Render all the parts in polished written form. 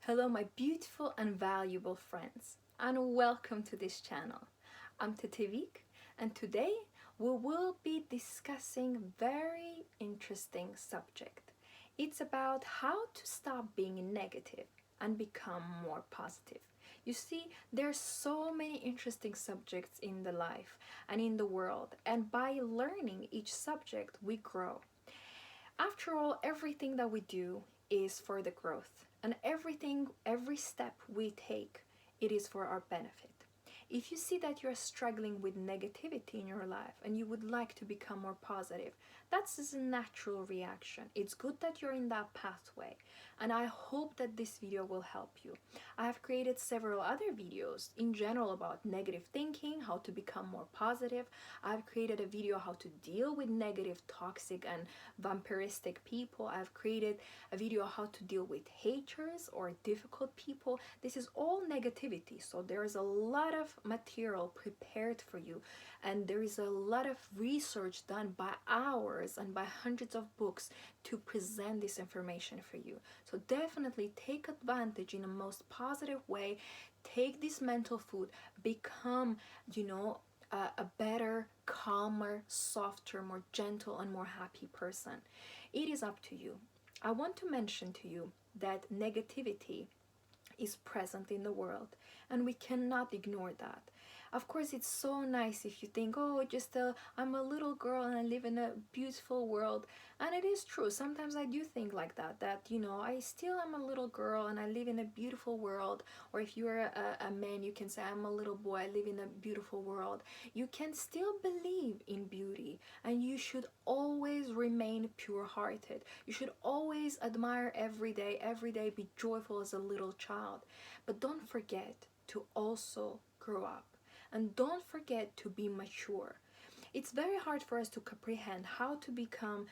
Hello, my beautiful and valuable friends, and welcome to this channel. I'm Tetivik, and today we will be discussing very interesting subject. It's about how to stop being negative and become more positive. You see, there's so many interesting subjects in the life and in the world, and by learning each subject, we grow. After all, everything that we do is for the growth, and every step we take, it is for our benefit. If you see that you're struggling with negativity in your life and you would like to become more positive, that's a natural reaction. It's good that you're in that pathway, and I hope that this video will help you. I have created several other videos in general about negative thinking, how to become more positive. I've created a video how to deal with negative, toxic, and vampiristic people. I've created a video how to deal with haters or difficult people. This is all negativity, so there is a lot of material prepared for you, and there is a lot of research done by hours and by hundreds of books to present this information for you. So definitely take advantage in the most positive way. Take this mental food, become, a better, calmer, softer, more gentle, and more happy person. It is up to you. I want to mention to you that negativity is present in the world, and we cannot ignore that. Of course, it's so nice if you think, oh, I'm a little girl and I live in a beautiful world. And it is true. Sometimes I do think like that, I still am a little girl and I live in a beautiful world. Or if you're a man, you can say, I'm a little boy, I live in a beautiful world. You can still believe in beauty, and you should always remain pure-hearted. You should always admire every day, be joyful as a little child. But don't forget to also grow up. And don't forget to be mature. It's very hard for us to comprehend how to become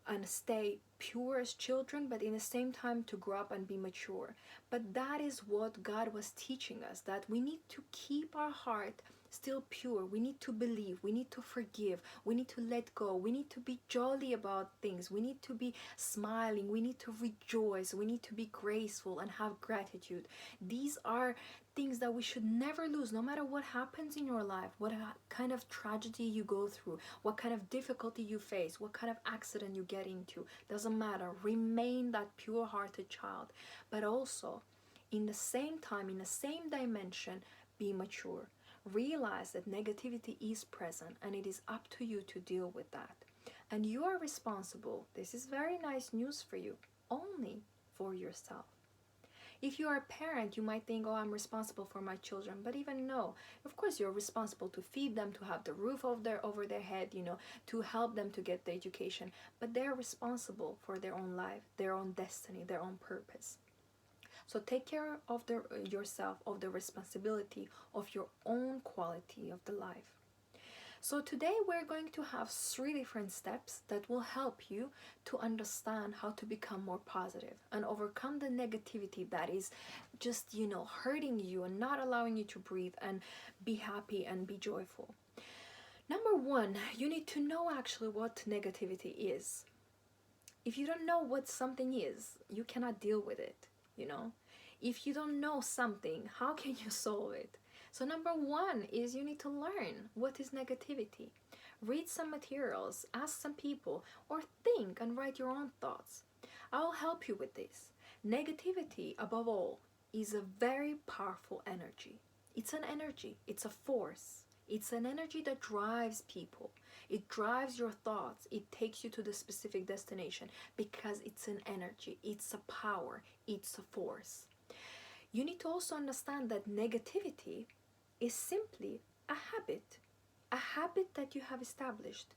and stay pure as children, but in the same time to grow up and be mature. But that is what God was teaching us, that we need to keep our heart still pure. We need to believe, we need to forgive, we need to let go, we need to be jolly about things, we need to be smiling, we need to rejoice, we need to be graceful and have gratitude. These are things that we should never lose, no matter what happens in your life, what kind of tragedy you go through, what kind of difficulty you face, what kind of accident you get into. Doesn't matter. Remain that pure-hearted child. But also, in the same time, in the same dimension, be mature. Realize that negativity is present, and it is up to you to deal with that. And you are responsible, this is very nice news for you, only for yourself. If you are a parent, you might think, oh, I'm responsible for my children. But even no, of course you're responsible to feed them, to have the roof over their head, to help them to get the education. But they're responsible for their own life, their own destiny, their own purpose. So take care of yourself, of the responsibility of your own quality of the life. So today we're going to have 3 different steps that will help you to understand how to become more positive and overcome the negativity that is just, hurting you and not allowing you to breathe and be happy and be joyful. Number 1, you need to know actually what negativity is. If you don't know what something is, you cannot deal with it, If you don't know something, how can you solve it? So number 1 is you need to learn what is negativity. Read some materials, ask some people, or think and write your own thoughts. I'll help you with this. Negativity, above all, is a very powerful energy. It's an energy, it's a force. It's an energy that drives people. It drives your thoughts. It takes you to the specific destination because it's an energy, it's a power, it's a force. You need to also understand that negativity is simply a habit that you have established.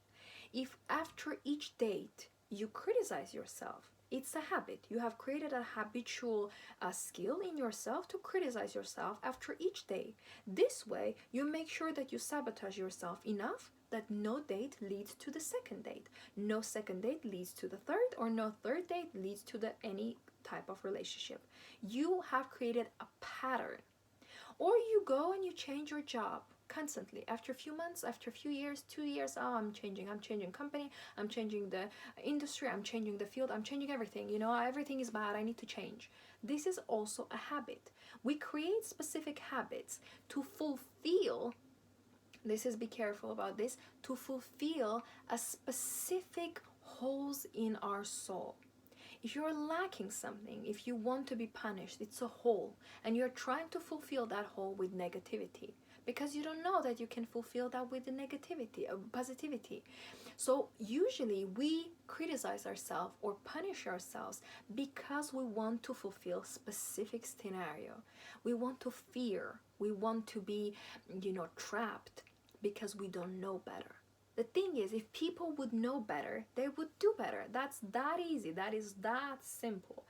If after each date you criticize yourself, it's a habit. You have created a habitual skill in yourself to criticize yourself after each day. This way, you make sure that you sabotage yourself enough that no date leads to the second date. No second date leads to the third, or no third date leads to any type of relationship. You have created a pattern. Or you go and you change your job, constantly. After a few months, after a few years, 2 years, oh, I'm changing company, I'm changing the industry, I'm changing the field, I'm changing everything. You know, everything is bad, I need to change. This is also a habit. We create specific habits to fulfill, this is, be careful about this, to fulfill a specific holes in our soul. If you're lacking something, if you want to be punished, it's a hole, and you're trying to fulfill that hole with negativity because you don't know that you can fulfill that with the negativity, positivity. So usually we criticize ourselves or punish ourselves because we want to fulfill specific scenario. We want to fear, we want to be, trapped because we don't know better. The thing is, if people would know better, they would do better. That's that easy. That is that simple.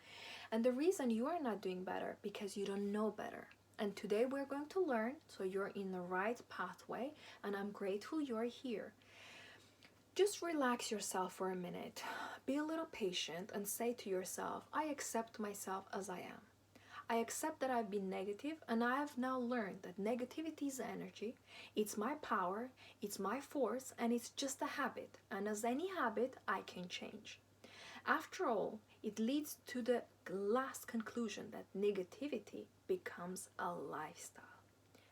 And the reason you are not doing better because you don't know better. And today we're going to learn, so you're in the right pathway, and I'm grateful you're here. Just relax yourself for a minute. Be a little patient and say to yourself, I accept myself as I am. I accept that I've been negative, and I have now learned that negativity is energy, it's my power, it's my force, and it's just a habit. And as any habit, I can change. After all, it leads to the last conclusion that negativity becomes a lifestyle.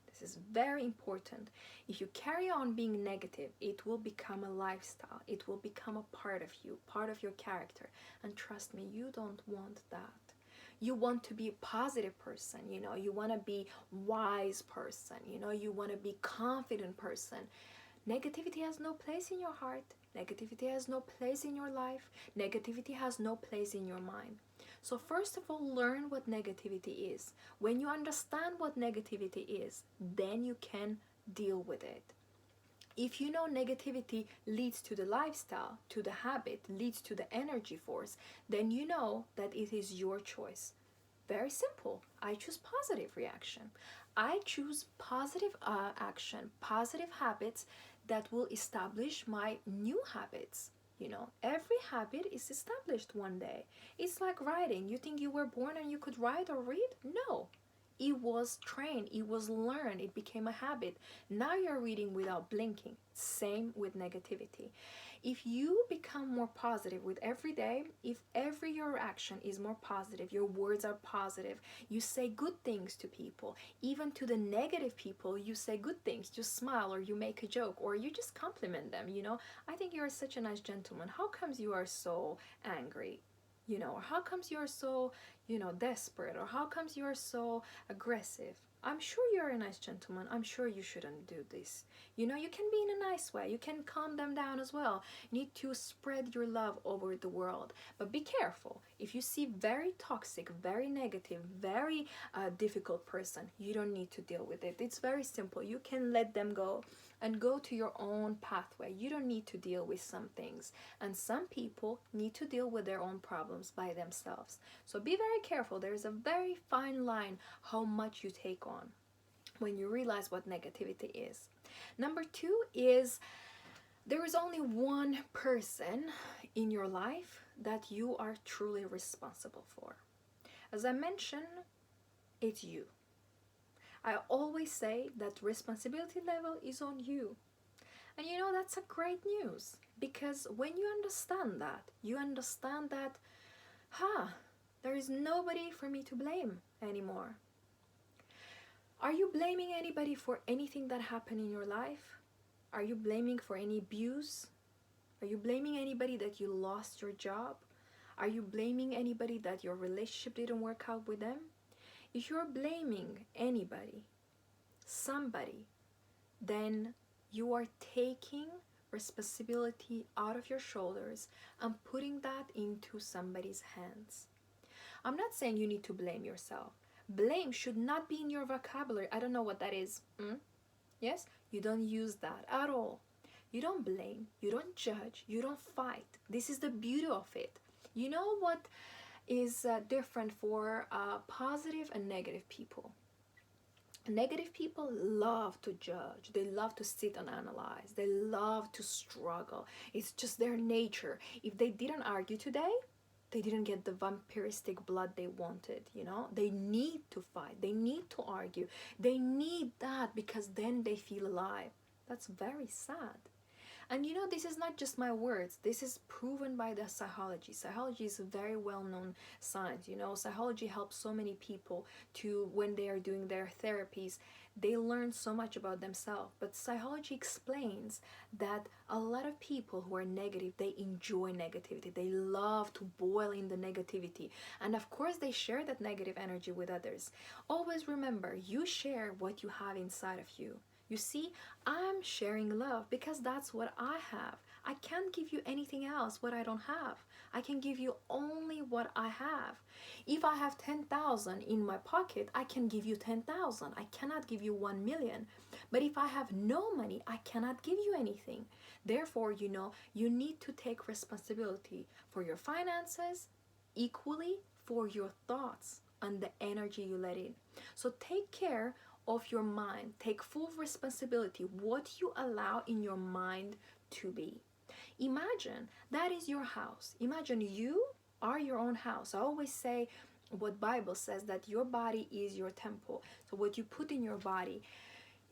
This is very important. If you carry on being negative, it will become a lifestyle. It will become a part of you, part of your character. And trust me, you don't want that. You want to be a positive person, you want to be wise person, you want to be confident person. Negativity has no place in your heart. Negativity has no place in your life. Negativity has no place in your mind. So first of all, learn what negativity is. When you understand what negativity is, then you can deal with it. If you know negativity leads to the lifestyle, to the habit, leads to the energy force, then you know that it is your choice. Very simple. I choose positive reaction. I choose positive action, positive habits that will establish my new habits. Every habit is established one day. It's like writing. You think you were born and you could write or read? No. It was trained, it was learned, it became a habit. Now you're reading without blinking. Same with negativity. If you become more positive with every day, if every your action is more positive, your words are positive, you say good things to people, even to the negative people, you say good things, just smile, or you make a joke, or you just compliment them, I think you're such a nice gentleman. How comes you are so angry? Or how comes you're so, desperate, or how comes you're so aggressive? I'm sure you're a nice gentleman. I'm sure you shouldn't do this. You can be in a nice way. You can calm them down as well. You need to spread your love over the world. But be careful. If you see very toxic, very negative, very difficult person, you don't need to deal with it. It's very simple. You can let them go and go to your own pathway. You don't need to deal with some things. And some people need to deal with their own problems by themselves. So be very careful. There's a very fine line how much you take on when you realize what negativity is. Number 2 is there is only one person in your life that you are truly responsible for. As I mentioned, it's you. I always say that responsibility level is on you. And that's a great news, because when you understand that, there is nobody for me to blame anymore. Are you blaming anybody for anything that happened in your life? Are you blaming for any abuse? Are you blaming anybody that you lost your job? Are you blaming anybody that your relationship didn't work out with them? If you're blaming anybody, somebody, then you are taking responsibility out of your shoulders and putting that into somebody's hands. I'm not saying you need to blame yourself. Blame should not be in your vocabulary. I don't know what that is. Yes? You don't use that at all. You don't blame, you don't judge, you don't fight. This is the beauty of it. You know what is different for positive and negative people? Negative people love to judge. They love to sit and analyze. They love to struggle. It's just their nature. If they didn't argue today, they didn't get the vampiristic blood they wanted, you know? They need to fight, they need to argue, they need that because then they feel alive. That's very sad. And you know, this is not just my words, this is proven by the psychology. Psychology is a very well-known science, you know. Psychology helps so many people to, when they are doing their therapies, they learn so much about themselves. But psychology explains that a lot of people who are negative, they enjoy negativity, they love to boil in the negativity, and of course they share that negative energy with others. Always remember, you share what you have inside of you. You see, I'm sharing love because that's what I have. I can't give you anything else what I don't have. I can give you only what I have. If I have 10,000 in my pocket, I can give you 10,000. I cannot give you 1 million. But if I have no money, I cannot give you anything. Therefore, you know, you need to take responsibility for your finances, equally for your thoughts and the energy you let in. So take care of your mind. Take full responsibility what you allow in your mind to be. Imagine that is your house. Imagine you are your own house. I always say what Bible says, that your body is your temple. So what you put in your body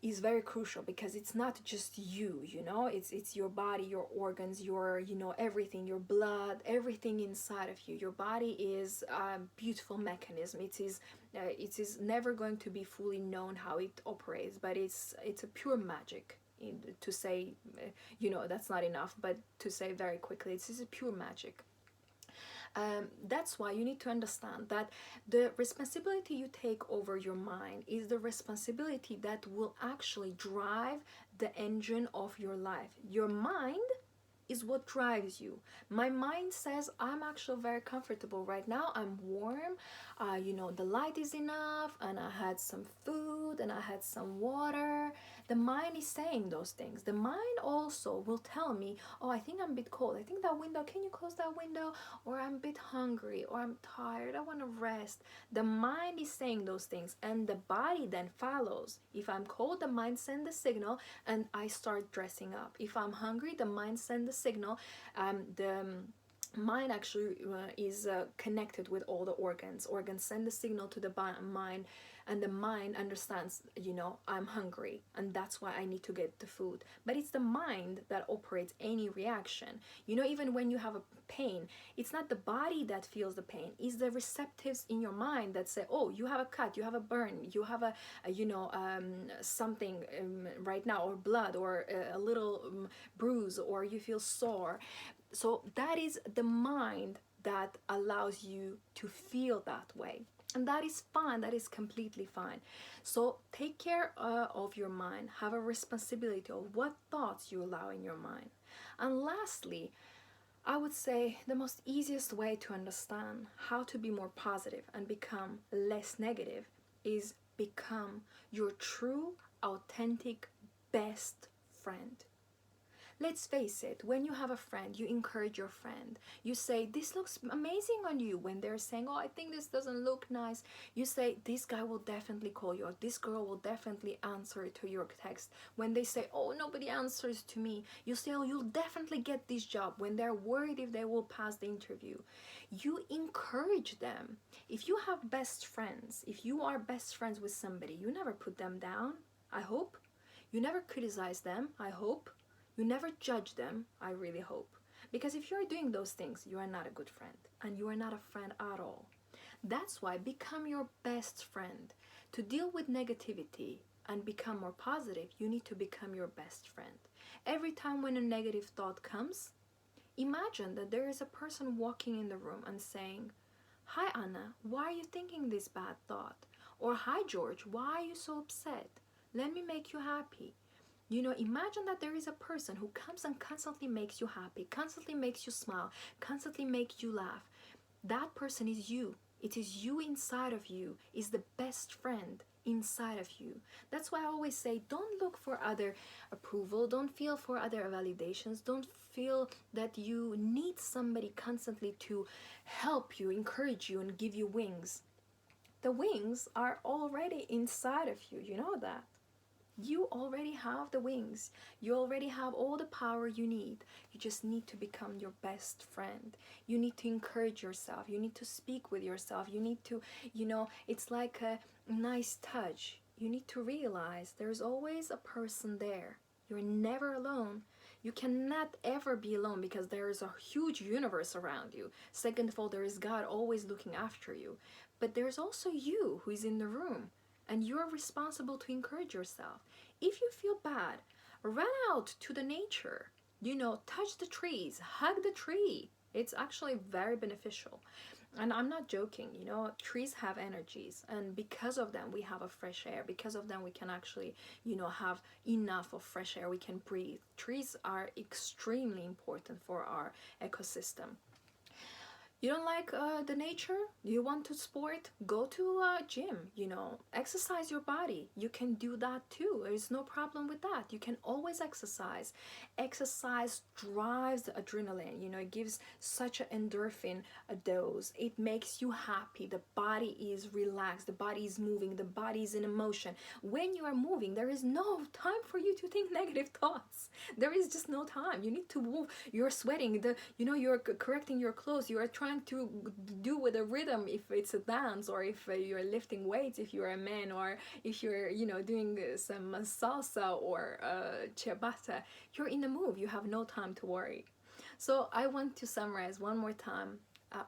is very crucial, because it's not just you, you know, it's your body, your organs, your, you know, everything, your blood, everything inside of you. Your body is a beautiful mechanism. It is never going to be fully known how it operates, but it's a pure magic. To say, you know, that's not enough, but to say very quickly, it's a pure magic. That's why you need to understand that the responsibility you take over your mind is the responsibility that will actually drive the engine of your life. Your mind is what drives you. My mind says, I'm actually very comfortable right now, I'm warm, you know, the light is enough, and I had some food and I had some water. The mind is saying those things. The mind also will tell me, oh, I think I'm a bit cold, I think that window, can you close that window, or I'm a bit hungry, or I'm tired, I want to rest. The mind is saying those things, and the body then follows. If I'm cold, the mind sends the signal and I start dressing up. If I'm hungry, the mind sends the signal. The mind actually is connected with all the organs. Organs send the signal to the mind, and the mind understands, you know, I'm hungry, and that's why I need to get the food. But it's the mind that operates any reaction. You know, even when you have a pain, it's not the body that feels the pain, it's the receptives in your mind that say, oh, you have a cut, you have a burn, you have a you know, something right now, or blood, or a little bruise, or you feel sore. So that is the mind that allows you to feel that way. And that is fine, that is completely fine. So take care of your mind. Have a responsibility of what thoughts you allow in your mind. And lastly, I would say the most easiest way to understand how to be more positive and become less negative is become your true, authentic, best friend. Let's face it, when you have a friend, you encourage your friend. You say, this looks amazing on you. When they're saying, oh, I think this doesn't look nice, you say, this guy will definitely call you, or this girl will definitely answer to your text. When they say, oh, nobody answers to me, you say, oh, you'll definitely get this job. When they're worried if they will pass the interview, you encourage them. If you have best friends, if you are best friends with somebody, you never put them down, I hope. You never criticize them, I hope. You never judge them, I really hope. Because if you're doing those things, you are not a good friend, and you are not a friend at all. That's why become your best friend. To deal with negativity and become more positive, you need to become your best friend. Every time when a negative thought comes, imagine that there is a person walking in the room and saying, hi Anna, why are you thinking this bad thought? Or hi George, why are you so upset? Let me make you happy. You know, imagine that there is a person who comes and constantly makes you happy, constantly makes you smile, constantly makes you laugh. That person is you. It is you inside of you, is the best friend inside of you. That's why I always say, don't look for other approval, don't feel for other validations, don't feel that you need somebody constantly to help you, encourage you, and give you wings. The wings are already inside of you, you know that. You already have the wings. You already have all the power you need. You just need to become your best friend. You need to encourage yourself. You need to speak with yourself. You need to, it's like a nice touch. You need to realize there's always a person there. You're never alone. You cannot ever be alone because there is a huge universe around you. Second of all, there is God always looking after you. But there's also you who is in the room, and you're responsible to encourage yourself. If you feel bad, run out to the nature. Touch the trees, hug the tree. It's actually very beneficial. And I'm not joking, trees have energies, and because of them we have a fresh air. Because of them we can actually, have enough of fresh air we can breathe. Trees are extremely important for our ecosystem. You don't like the nature? You want to sport? Go to a gym, exercise your body. You can do that too. There's no problem with that. You can always exercise. Exercise drives the adrenaline, it gives such an endorphin a dose. It makes you happy. The body is relaxed, the body is moving, the body is in emotion. When you are moving, there is no time for you to think negative thoughts. There is just no time. You need to move. You're sweating, you're correcting your clothes, you are trying to do with a rhythm, if it's a dance, or if you're lifting weights, if you're a man, or if you're doing some salsa or ciabatta. You're in the move. You have no time to worry. So I want to summarize one more time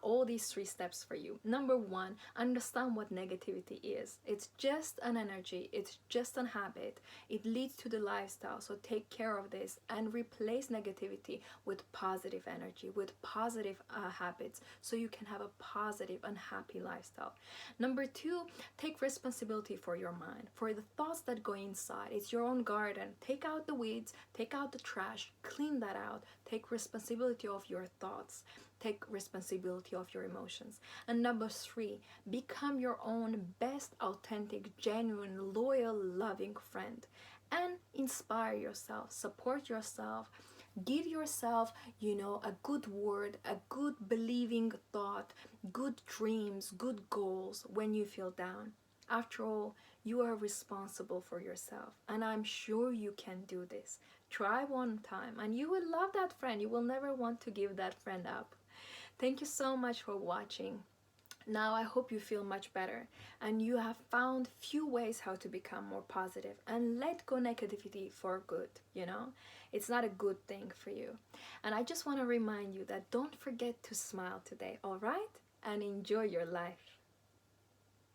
all these 3 steps for you. Number 1, understand what negativity is. It's just an energy, it's just a habit. It leads to the lifestyle. So take care of this and replace negativity with positive energy, with positive habits, so you can have a positive and happy lifestyle. Number 2, take responsibility for your mind, for the thoughts that go inside. It's your own garden. Take out the weeds, take out the trash, clean that out. Take responsibility of your thoughts. Take responsibility of your emotions. And number 3, become your own best, authentic, genuine, loyal, loving friend. And inspire yourself, support yourself, give yourself, a good word, a good believing thought, good dreams, good goals when you feel down. After all, you are responsible for yourself, and I'm sure you can do this. Try one time and you will love that friend. You will never want to give that friend up. Thank you so much for watching. Now I hope you feel much better and you have found few ways how to become more positive and let go negativity for good. It's not a good thing for you. And I just want to remind you that don't forget to smile today, all right? And enjoy your life.